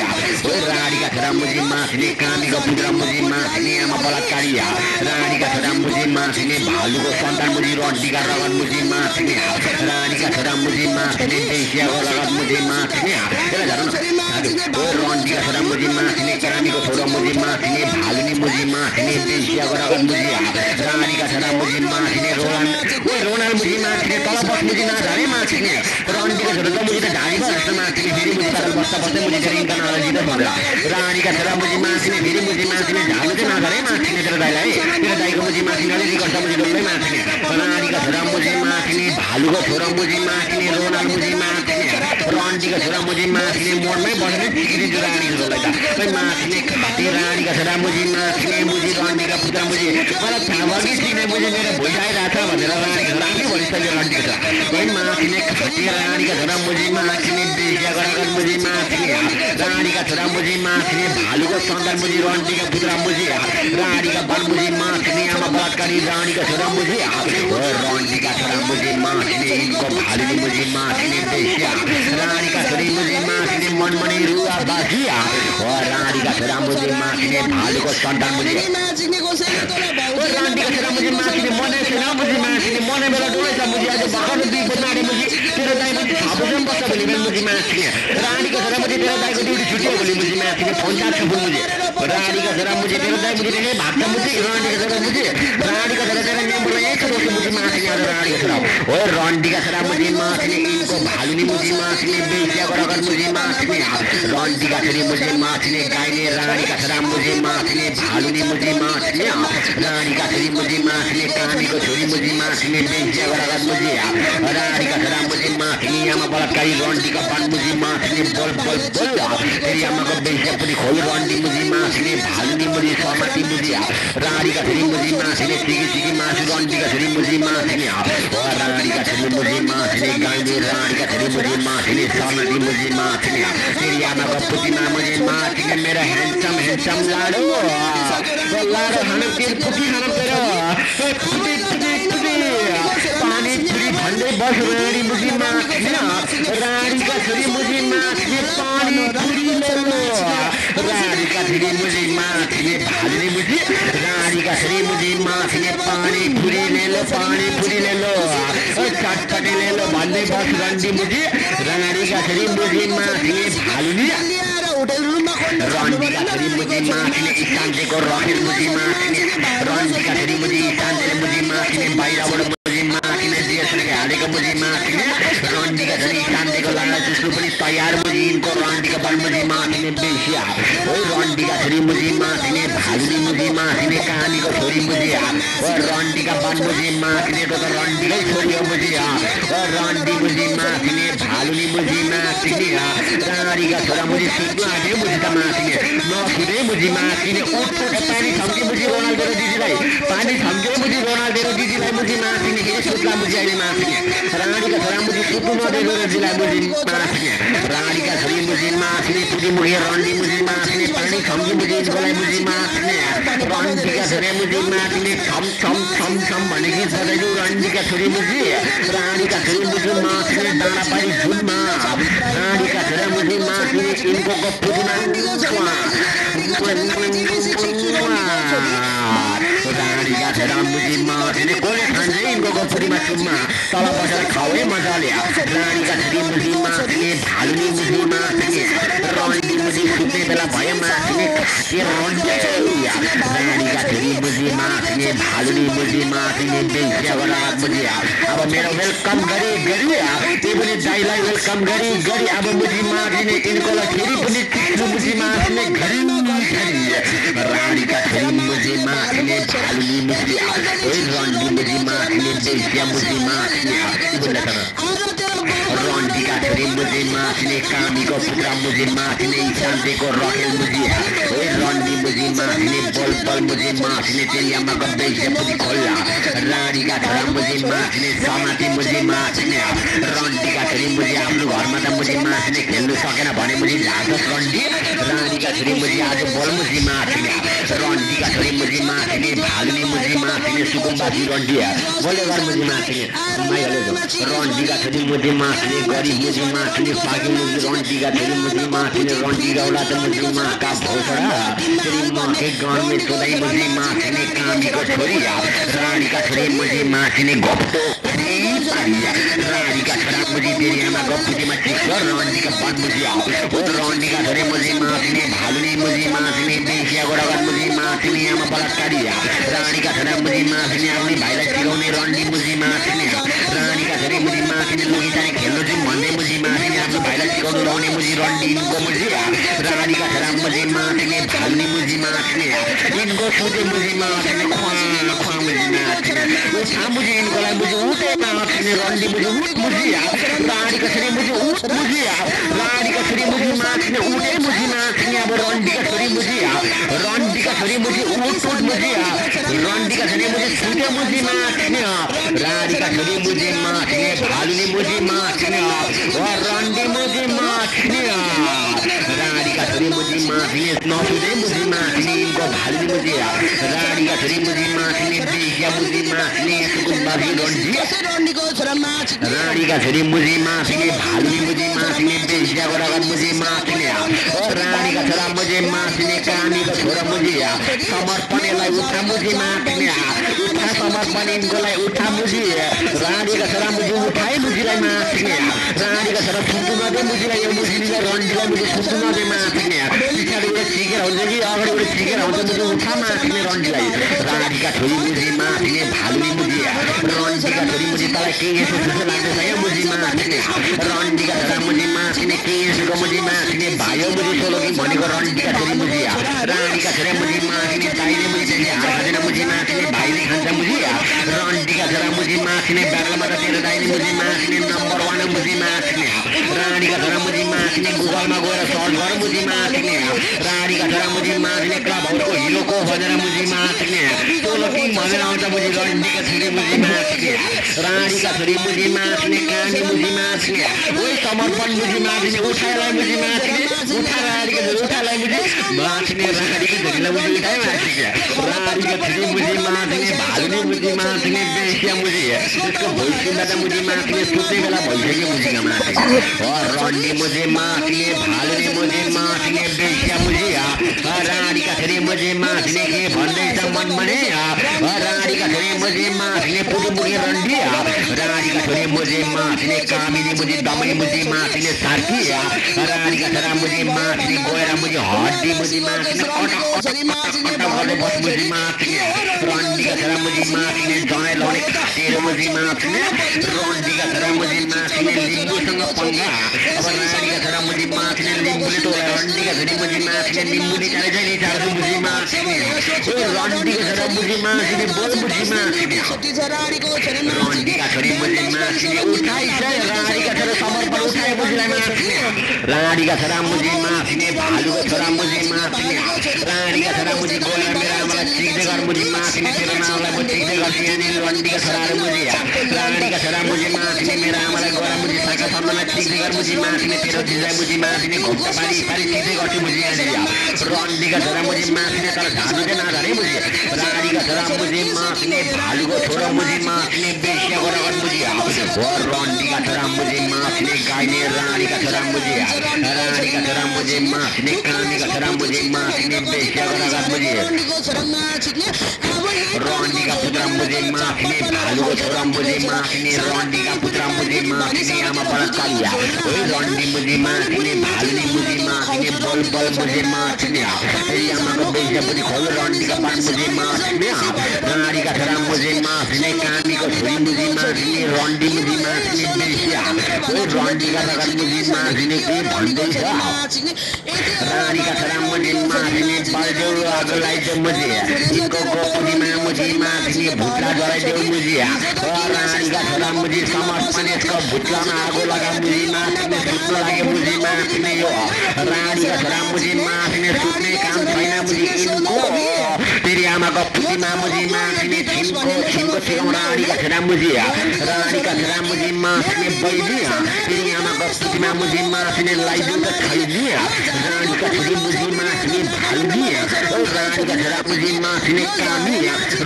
oi rani ka thara muzi matnya kami ka putra muzi matnya ama balakaya rani ka thara muzi matnya bhalu ko santan muzi rondi ka ragat muzi matnya rani ka thara muzi matnya beja garagat muzi matnya era jano oi rondi ka thara muzi matnya kami ko thora muzi matnya bhalu ni muzi matnya beja garagat muzi rani ka thara muzi matnya ronal muzi matnya tala bas muzi na jare matnya rondi ka thara muzi ta jari ba rasta matnya biri muzi ta basta basta muzi ta inka na jida mara rani ka thara muzi matnya biri muzi matnya jalu te na jare matnya tera dai lai tera dai ko muzi matnya le di karta muzi dolle matnya rani ka thara muzi matnya bhalu ko thora muzi matnya ronal muzi matnya rondi ka thara muzi matnya mon mai bhane tikri rani ko lai ta oi matnya khate rani ka thara muzi matnya muzi rondi ka putra muzi mala thabagi tikne muzi mere bhojai rata bhanera rani ka rani bhanisayo rondi ka oi matnya khate rani ka thara muzi matnya beja garagat muzi matnya rani ka thara muzi matnya bhalu ko santan muzi rondi ka putra muzi rani ka ban muzi matnya ama balakari rani ka thara muzi oi rondi ka thara muzi matnya inko bhalu ni muzi matnya beja rani ka thari muzi matnya मन money रुआ बाजिया और रानी का थरा मुझे matnya bhalu ko santan muzi oi rani ka thara muzi matnya mone se na muzi matnya mone bela dole sa muzi aaj bahar di banane muzi tera dai muzi sabujam basta boli muzi matnya rani ka thara muzi tera dai ko duty chuti boli muzi matnya poncha chapun muzi rani ka thara muzi tera dai muzi ne bhagta muzi rani ka thara muzi rani ka thara tera ne bola ek roke muzi matnya rani ka thara oi rani ka thara muzi matnya inko bhalu ni muzi matnya beja garagat muzi matnya rani ka thari muzi matnya gaine rani ka thara muzi matnya bhalu ni muzi matnya rani ka thari muzi matnya kami ko chori muzi matnya beja garagat muzi rani ka thara muzi matnya ama balakari rani ka ban muzi matnya bol bol bol teri ama ko beja puni khol rani muzi matnya bhalu ni muzi samati muzi rani ka thari muzi matnya tigi tigi mas rani ka thari muzi matnya rani ka thari muzi matnya gaine rani ka thari muzi matnya samati muzi matnya teri ama ko puti ma muzi matnya mera handsome lado lado hanam tir puti hanam tera puti pani puri bhande bas rani muzi matnya rani ka thari muzi matnya pani puri le lo rani ka thari muzi matnya bhalu ni muzi rani ka thari muzi matnya pani puri le lo chatkane le lo bhande bas rani muzi rani ka thari muzi matnya bhalu ni rani ka thari muzi matnya isan de ko rohir muzi matnya rani ka thari muzi isan de muzi matnya baira bor muzi matnya dia sene ale ko muzi matnya rani ka thari isan de ko lana susu pani tayar muzi inko rani ka ban muzi matnya besia oi rani ka thari muzi matnya bhalu ni muzi matnya kami ko chori muzi oi rani ka ban muzi matnya to rani ka chori muzi oi rani muzi matnya bhalu ni muzi matnya rani ka thora muzi sutna de muzi ta matnya no khide muzi matnya utto ka pani samke muzi ronal dero didi lai pani samke muzi ronal dero didi lai muzi matnya hire sutla muzi ai matnya rani ka thora muzi sutna de dero didi lai muzi matnya rani ka thori muzi matnya puri mugi rani muzi matnya pani samke muzi golai muzi matnya rani ka thore muzi matnya cham bhane ki sadai jo rani ka thori muzi rani ka thori muzi matnya dana pani jhulma rani ka thore muzi matnya inko ko putina rani ka thora muzi matnya kole khanje inko ko putina chumma tala pasar khawe maza liya rani ka thori muzi matnya bhalu ni muzi matnya rani muzi sutne bela bhaya matnya khate rani rani ka thori muzi matnya bhalu ni muzi matnya beja garagat muzi अब मेरो welcome गरी ये पनि दाइलाई welcome गरी अब मुजी matnya इनको ला फेरि पनि मुजी matnya घरी रानी का थरी मुजी matnya bhalu ni muzi oi rani muzi matnya beja muzi matnya ibu datang rani ka thari muzi matnya kami ko putra muzi matnya isan de ko rohel muzi oi rani muzi matnya bol muzi matnya teri ama ko beja puni kholla रानीका छोरा मुझी माथि समाति मुझी माथि रन्डीका छोरी मुझी आफ्नो घरमा त मुझी माथि खेल्नु सकेन भने मुझी झार्दछ रन्डी रानीका छोरी मुझी आज बोल मुझी माथि रन्डीका छोरी मुझी माथि भालुनी मुझी माथि सुकुम्बासी रन्डी बोले घर मुझी माथि रन्डीका छोरी मुझी माथि गरी मुझी माथि पाकी मुझी रन्डीका छोरी मुझी माथि रन्डी गौला त मुझी माका भौसडा तेरी माँ के गाँव में सोधाई मुझी माथि कामीको छोरी रानीका छोरी मुझी माथि गप्पो रानीका छोरा मुझी तेरी आमा गप्पुजीमा चिक्छ रन्डीका बन मुझी ओ रन्डीका छोरी मुझी माथि भालुनी मुझी माथि बेसिया गोडागत मुझी माथि आमा बलात्कारी रानीका छोरा मुझी माथि आफ्नै भाइलाई सिकाउने रन्डी मुझी माथि रानीका छोरी मुझी माथि लुगी तानी खेल्नु चाहिँ भन्दै मुझी माथि आफ्नो भाइलाई सिकाउनु लाउने मुझी रन्डीको मुझी रानीका छोरा मुझी माथि भालुनी मुझी माथि इनको सोचे मुझी माथि खुवा मुझी माथि उठा मुझी इनकोलाई मुझी उठे माथि रन्डी मुझी उठ मुझी रानीका छोरी मुझी उठ मुझी रानीका छोरी मुझी माथि उठे मुझी माथि अब रन्डीका छोरी मुझी रन्डीका छोरी मुझी उठ उठ मुझी रन्डीका छोरी मुझी छुटे मुझी माथि रानीका छोरी मुझी माथि भालुनी मुझी माथि रन्डी मुझी माथि रानीका छोरी मुझी माथि नछुटे मुझी माथि इनको भालुनी मुझी रानीका छोरी मुझी माथि बेसिया मुझी माथि सुकुम्बासी रन्डीको छोरा माथि रानीका छोरी मुझी माथि भालुनी मुझी माथि बेसिया गोडागत मुझी माथि रानीका छोरा मुझी माथि कामीको छोरा मुझी समर्पणलाई उठा मुझी माथि उठा समर्पण इनकोलाई उठा मुझी रानीका छोरा मुझी उठाए मुझीलाई माथि रानीका छोरा छुट्टु नदे मुझीलाई यो मुझीलाई रन्डीलाई मुझी छुट्टु नदे माथि पछाडिबाट छिकेर हुन्छ कि अगाडिबाट छिकेर हुन्छ मुझी उठा माथि रन्डीलाई रानीका छोरी मुझी माथि भालुनी मुझी रन्डीका छोरी मुझी तँलाई के यसो जस्तो लाग्दैछ या मुझी माथि रन्डीका छोरा मुझी माथि के यसोको मुझी माथि भाइयो मुझी सोलोकी भनेको रन्डीका छोरी मुझी रानीका छोरा मुझी माथि ताईले मुझी त्यसले हात खाँदैन मुझी माथि भाइले खान्छ मुझी रन्डीका छोरा मुझी माथि ब्यागलमा त तेरो दाइले मुझी माथि नम्बर 1 मुझी माथि रानीका छोरा मुझी माथि गुगलमा गएर सर्च गर मुझी माथि रानीका छोरा मुझी माथि क्लब हाउसको हिरोको भनेर मुझी माथि सोलोकी भनेर आउँछ मुझी रन्डीका छोरी मुझी माथि रानीका छोरी मुझी माथि कामी मुझी माथि ओइ समर्पण मुझी माथि उठाएलाई मुझी माथि उठा रानीका छोरी उठाएलाई मुझी माथि रानीका छोरीलाई मुझी उठाए माथि रानीका छोरी मुझी माथि भालुनी मुझी माथि बेसिया मुझी त्यसको भोइस सुन्दा त मुझी माथि सुत्ने बेला भइसक्यो मुझीका माथि रन्डी मुझी माथि भालुनी मुझी माथि बेसिया मुझी रानीका छोरी मुझी माथि के भन्दैछ मन भने रानीका छोरी मुझी माथि पुटुपुटी रन्डी रानीका छोरी मुझी माथि कामिनी मुझी दमै मुझी माथि सार्की रानीका छोरा मुझी माथि गएर मुझी हड्डी मुझी माथि गर्दै बस मुझी माथि रन्डीका छोरा मुझी माथि जय लाउने तेरो मुझी माथि रन्डीका छोरा मुझी माथि लिम्बूसँग पंगा अब रानीका छोरा मुझी माथि लिम्बूले त रन्डीका छोरी मुझी माथि लिम्बूले चाले चाहिँ चार्छ मुझी माथि रन्डीका छोरा मुझी माथि बोल मुझी माथि रन्डीका छोरी मुझी माथि उठाइछ रानीका छोरा समर्पण उठाए मुझीलाई माथि रानीका छोरा मुझी माथि भालुको छोरा मुझी माथि रानीका छोरा मुझी गएर मेरो आमालाई चिक्दै गर मुझी माथि तेरो नामलाई म चिक्दै गर्छु यहाँनिर रन्डीका छोराहरू मुझी रानीका छोरा मुझी माथि मेरो आमालाई गएर मुझी साका सम्मलाई चिक्दै गर मुझी माथि तेरो जिजाई मुझी माथि घुम्टा पारी चिक्दै गर्छु मुझी यहाँनिर रन्डीका छोरा मुझी माथि तर झाडु चाहिँ नझरे मुझी रानीका छोरा मुझी माथि भालुको छोरा मुझी माथि बेसिया गोडागत मुझी रन्डीका छोरा मुझी माथि गाइने रानीका छोरा मुझी रानीका छोरा मुझी माथि कामीका छोरा मुझी माथि बेसिया गोडागत मुझी रन्डीका पुत्र मुझी माथि भालुको छोरा मुझी माथि रन्डीका पुत्र मुझी माथि आमा बलात्कारी ओइ रन्डी मुझी माथि भालुनी मुझी माथि बल बल मुझी माथि आमाको बेसिया पनि खोल रन्डीका पान मुझी माथि रानीका छोरा मुझी माथि कामीको छोरी मुझी माथि रन्डी मुझी माथि बेसिया ओइ रन्डीका रगत मुझी माथि के भन्दैछ रानीका छोरा मुझी माथि बलदेउ आगो लगाइदेऊ मुझी इनको गोपुनीमा मुझी माथि भुत्ला जलाइदेऊ मुझी रानीका छोरा मुझी समर्पण यसको भुत्लामा आगो लगा मुझी माथि सुत्न लाग्यो मुझी माथि यो रानीका छोरा मुझी माथि सुत्ने काम छैन मुझी इनको फेरि आमाको पुतिमा मुजी मासिने छिनको सिकाउँ रानीका छोरा मुजी रानीका छोरा मुजी मासिने बैनी फेरि आमाको पुतिमा मुजी मासिने लाइदिउँ त खैनी रानीका छोरी मुजी मासिने भाल्नी रानीका छोरा मुजी मासिने कामी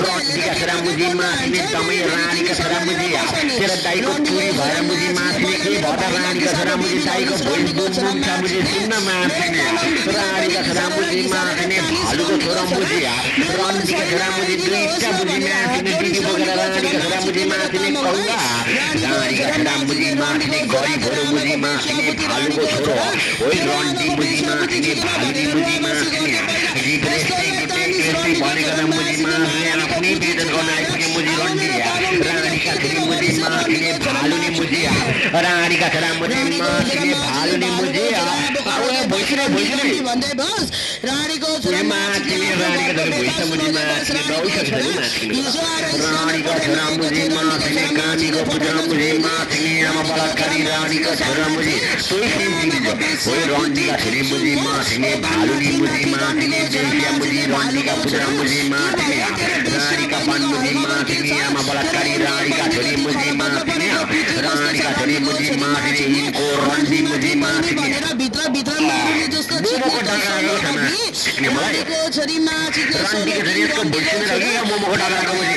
रन्डीका छोरा मुजी मासिने दमै रानीका छोरा मुजी तेरो दाइको चुरी भएर मुजी मासिने के भएर रानीका छोरा मुजी दाइको भोइस बुम छ मुजी सुन्न मासिने रानीका छोरा मुजी मासिने भालुको छोरा मुजी रन्डीका छोरा मुजी दुईटा मुजी मासिने दिदी बोकेर रानीका छोरा मुजी मासिने कौला रानीका छोरा मुजी मासिने गरिबहरू मुजी मासिने भालुको छोरो ओइ रन्डी मुजी मासिने भालुनी मुजी मासिने भनेको मुजी मासिने आफ्नै वेतन गर्न आइपुगे मुजी रन्डी रानीका छोरी मुजी मासिने भालुनी मुजी रानीका छोरा मुजी मासिने भालुनी मुजी भइसक्यो रानीको छोरा मासिने रानीका छोरी भइस मुजी मासिने दौसा छोरी मासिने रानीका छोरा मुजी मासिने कामीको पुत्र मुजी मासिने आमा बलात्कारी रानीका छोरा मुजी सोही सेम जिनिस हो रन्डीका छोरी मुजी मासिने भालुनी मुजी मासिने देशिया मुजी रन्डीका पुत्र मुजी मासिने रानीका पान मुजी मासिने आमा बलात्कारी रानीका छोरी मुजी मासिने रानीका छोरी मुजी मासिने यिनको रन्डी मुजी मासिने मोमोको डाँगा रन्डीको छोरी यसको भुर्सिने रह्यो मोमोको डाँगा मुजी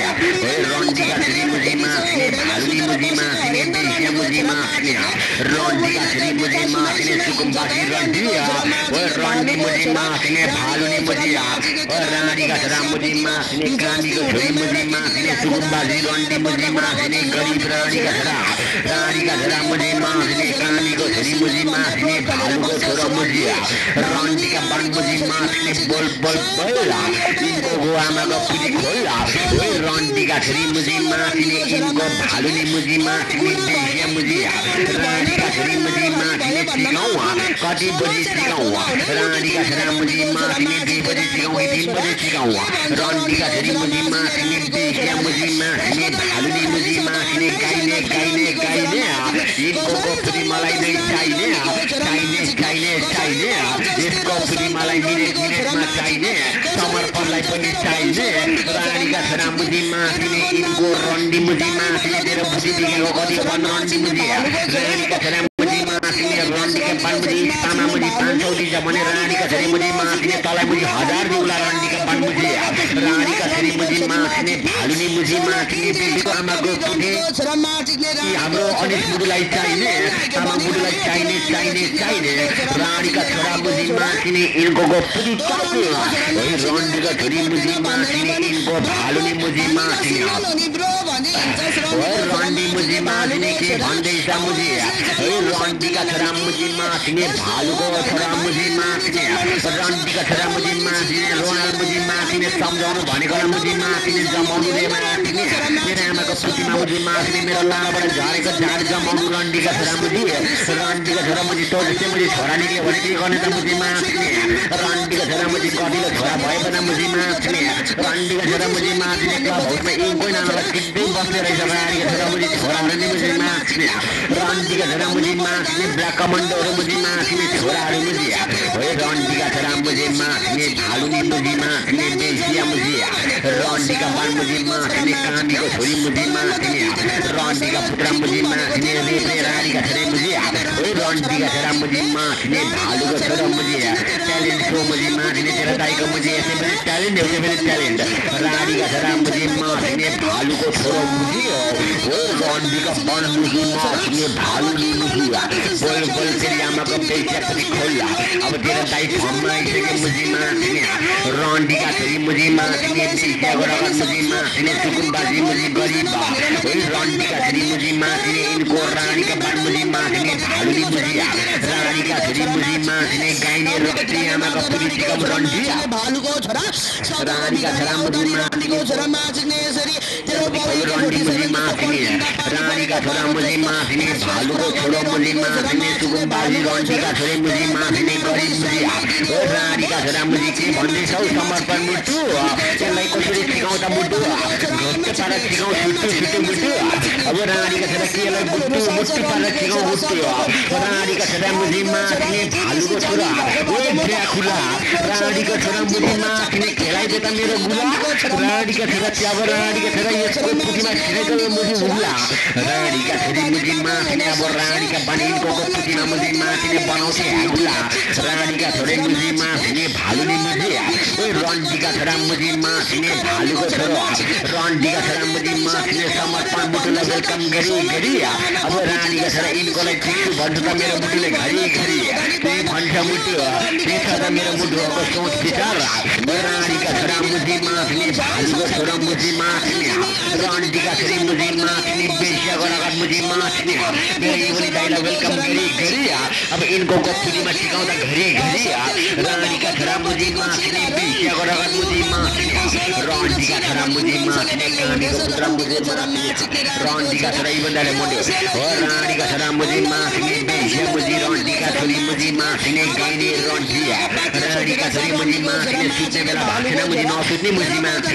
रन्डीका छोरी मुजी मासिने भालुनी मुजी मासिने देशिया मुजी मासिने रन्डीका छोरी मुजी मासिने सुकुम्बासी रन्डी रन्डी मुजी मासिने भालुनी मुजी रानीका छोरा मुजी मासिने कामीको छोरी मुजी मासिने सुकुम्बासी रन्डी मुजी मासिने गरिब रानीका छोरा मुजी मासिने कामीको छोरी मुजी मासिने भालुको छोरा मुजी रन्डीका बन मुजी मासिने बोल बोल बोला यिनको आमाको पुली खोला रन्डीका छोरी मुजी मासिने यिनको भालुनी मुजी मासिने देशिया मुजी रानीका छोरी मुजी मासिने सिकाउँ कति बजी सिकाउँ रानीका छोरा मुजी मासिने 2 बजी सिकाउँ 3 बजी सिकाउँ रन्डीका छोरी मुजी मासिने देशिया मुजी मासिने भालुनी मुजी मासिने गाइने गाइने गाइने यिनको पुली मलाई नै चाहिने यसको पुली मलाई मिनेटमा चाहिने समर्पणलाई पनि चाहिने रानीका छोरा मुजी मासिने यिनको रन्डी मुजी मासिने तेरो बुझी दिएको कति भन रन्डी मुजी रानीका छोरा मुजी मासिने रन्डीका पान मुजी तामा मुजी 500 दिन्छ भने रानीका छोरी मुजी मासिने तलाई मुजी 1000 दिउला रन्डीका पान मुजी रानीका छोरी मुजी मासिने भालुनी मुजी मासिने देशको आमाको पुली हाम्रो अनिस मुडुलाई चाहिने आमा मुडुलाई चाहिने रानीका छोरा मुजी मासिने यिनको पुली चाहिने रन्डीका छोरी मुजी मासिने यिनको भालुनी मुजी मासिने रन्डी मुजी मासिने के भन्दैछ मुजी रन्डीका छोरा मुजी मासिने भालुको छोरा मुजी मासिने रन्डीका छोरा मुजी मासिने रोनाल मुजी मासिने सम्झाउनु भनेको मुजी मासिने जमाउनु रे मासिने मेरो आमाको पुतिमा मुजी मासिने मेरो लाडाबाट झरेको झाड जमाउनु रन्डीका छोरा मुजी तो जस्तै मुजी छोरा निक्ल्यो भने के गर्ने त मुजी मासिने रन्डीका छोरा मुजी कतिले छोरा भए पनि मुजी मासिने रन्डीका छोरा मुजी मासिने क्लब हाउसमा कोही नानालाई टिप्दै बस्ने रहेछ रानीका छोरा मुजी छोराहरू नि मुजी मासिने रन्डीका छोरा मुजी मासिने ब्ल्याक कमान्डोहरू मुजी मासिने छोराहरू मुजी रन्डीका छोरा मुजी मासिने भालुनी मुजी मासिने देशिया मुजी रन्डीका बान मुजी मासिने कामीको छोरी मुजी मासिने रन्डीका पुत्र मुजी मासिने रेप्रे रानीका छोरी मुजी रन्डीका छोरा मुजी मासिने भालुको छोरा मुजी ट्यालेन्ट सो मुजी मासिने तेरो दाइको मुजी यसै पनि ट्यालेन्ट एउटै पनि ट्यालेन्ट रानीका छोरा मुजी मासिने भालुको छोरो मुजी रन्डीका बान मुजी मासिने भालुनी मुजी बोल बोल फेरि आमाको पेचा पनि खोल्ला अब तेरो दाइ फर्ममा आइसक्यो मुजी मासिने रन्डीका छोरी मुजी मासिने पेचाको रगत मुजी मासिने सुकुम्बासी मुजी गरिब रन्डीका छोरी मुजी मासिने यिनको रानीका बान मुजी मासिने भालुनी मुजी रानीका छोरी मुजी मासिने गाइने रक्ती आमाको पुरी सिकम रन्डी भालुको छोरा रानीका छोरा मुजी मासिने रन्डी मुजी मासिने रानीका छोरा मुजी मासिने भालुको छोरो मुजी मासिने सुकुम्बासी रन्डीका छोरी मुजी मासिने गरिब मुजी रानीका छोरा मुजी के भन्दैछौ समर्पण मुटु यसलाई कसरी सिकाउँदा मुटु घोप्टे पारा सिकाउँ छुट्टु मुटु अब रानीका छोरा केलाई बुट्टु मुट्टु पारेर ठिकाउ हुट्यो रानीका छोरा मुजी माथि भालुको छोरा ओए ड्राकुला रानीका छोरा मुजी माथि खेलाइ देता मेरो गुला रानीका छोरा च्याब रानीका छोरा यसको पुटीमा छिरेको मुजी हुला रानीका छोरी मुजी माथि अब रानीका बनिनको पुटीमा मुजी माथि बनाउँथे हुला रानीका छोरी मुजी माथि भालुनी मुजी ओए रन्डीका छोरा मुजी माथि भालुको छोरा रन्डीका छोरा मुजी माथि समर्पण मुटुलाई वेलकम गरी अब रानीका छोरा इनकोलाई ठिक भन्छु त मेरो मुटुले घरी त्यही भन्छ मुटु त्यही छ त मेरो मुटुको सोच विचार रानीका छोरा मुजी माथि भालुको छोरा मुजी माथि रन्डीका छोरी मुजी माथि बेसियाको रगत मुजी माथि मेरो युवली दाइलाई वेलकम गरी अब इनको पुरीमा टिकाउँदा घरी रानीका छोरा मुजी माथि बेसियाको रगत मुजी माथि रन्डीका छोरा मुजी माथि काँडीको पुत्र मुजी माथि रन्डीका छोरा इबन्दाले मुट्यो हो रानीका छोरा मुजी माथि बेसिया मुजी रन्डीका छोरी मुजी माथि गाइने रन्डिया रानीका छोरी मुजी माथि सुत्ने बेला भाग्दैन मुजी नसुत्ने मुजी माथि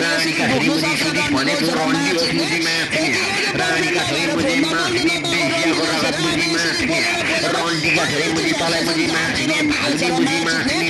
रानीका छोरी मुजी सुति भनेको रन्डी होस् मुजी माथि रानीका छोरी मुजी माथि बेसियाको रगत मुजी माथि रन्डीका छोरी मुजी तलाई मुजी माथि भालुनी मुजी माथि